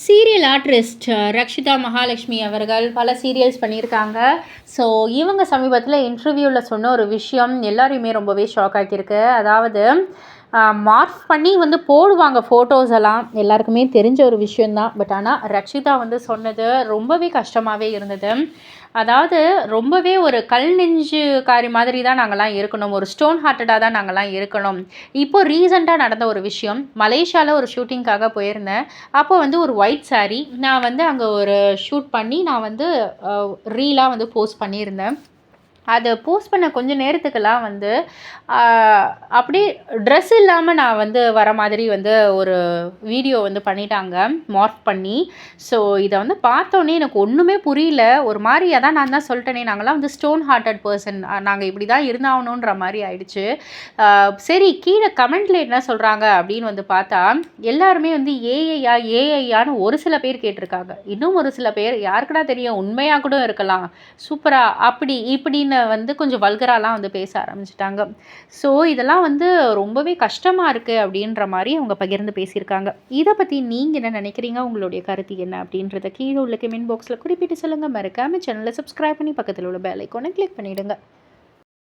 Serial artist Rakshitha Mahalakshmi அவர்கள் பல serials பண்ணியிருக்காங்க. ஸோ இவங்க சமீபத்தில் இன்டர்வியூவில் சொன்ன ஒரு விஷயம் எல்லாரையுமே ரொம்பவே ஷாக் ஆக்கியிருக்கு. அதாவது மார்க் பண்ணி வந்து போடுவாங்க ஃபோட்டோஸ் எல்லாம், எல்லாருக்குமே தெரிஞ்ச ஒரு விஷயந்தான். பட் ஆனால் ரக்ஷிதா வந்து சொன்னது ரொம்பவே கஷ்டமாகவே இருந்தது. அதாவது ரொம்பவே ஒரு கல் நெஞ்சுக்காரி மாதிரி தான் நாங்கள்லாம் இருக்கணும், ஒரு ஸ்டோன் ஹார்ட்டடாக தான் நாங்கள்லாம் இருக்கணும். இப்போ ரீசெண்டாக நடந்த ஒரு விஷயம், மலேசியாவில் ஒரு ஷூட்டிங்காக போயிருந்தேன். அப்போ வந்து ஒரு ஒயிட் சாரீ நான் வந்து அங்கே ஒரு ஷூட் பண்ணி நான் வந்து ரீலாக வந்து போஸ்ட் பண்ணியிருந்தேன். அதை போஸ்ட் பண்ண கொஞ்சம் நேரத்துக்கெல்லாம் வந்து அப்படியே ட்ரெஸ் இல்லாமல் நான் வந்து வர மாதிரி வந்து ஒரு வீடியோ வந்து பண்ணிட்டாங்க, மார்க் பண்ணி. ஸோ இதை வந்து பார்த்தோன்னே எனக்கு ஒன்றுமே புரியல. ஒரு மாதிரி அதான் நான் தான் சொல்லிட்டேனே, நாங்கள்லாம் வந்து ஸ்டோன் ஹார்ட்டட் பர்சன், நாங்கள் இப்படி தான் இருந்தாகணுன்ற மாதிரி ஆயிடுச்சு. சரி, கீழே கமெண்ட்டில் என்ன சொல்கிறாங்க அப்படின்னு வந்து பார்த்தா, எல்லாருமே வந்து ஏஐயான்னு ஒரு சில பேர் கேட்டிருக்காங்க. இன்னும் ஒரு சில பேர் யாருக்குன்னா தெரியும், உண்மையாக கூட இருக்கலாம், சூப்பராக அப்படி இப்படின்னு வந்து கொஞ்சம் வல்கராலாம் வந்து பேச ஆரம்பிச்சிட்டாங்க. ஸோ இதெல்லாம் வந்து ரொம்பவே கஷ்டமாக இருக்குது அப்படின்ற மாதிரி அவங்க பகிர்ந்து பேசியிருக்காங்க. இதை பற்றி நீங்கள் என்ன நினைக்கிறீங்க, உங்களுடைய கருத்து என்ன அப்படின்றத கீழே உள்ள கமெண்ட் பாக்ஸில் குறிப்பிட்டு சொல்லுங்கள். மறக்காமல் சேனலை சப்ஸ்கிரைப் பண்ணி பக்கத்தில் உள்ள பெல் ஐக்கானை கிளிக் பண்ணிவிடுங்க.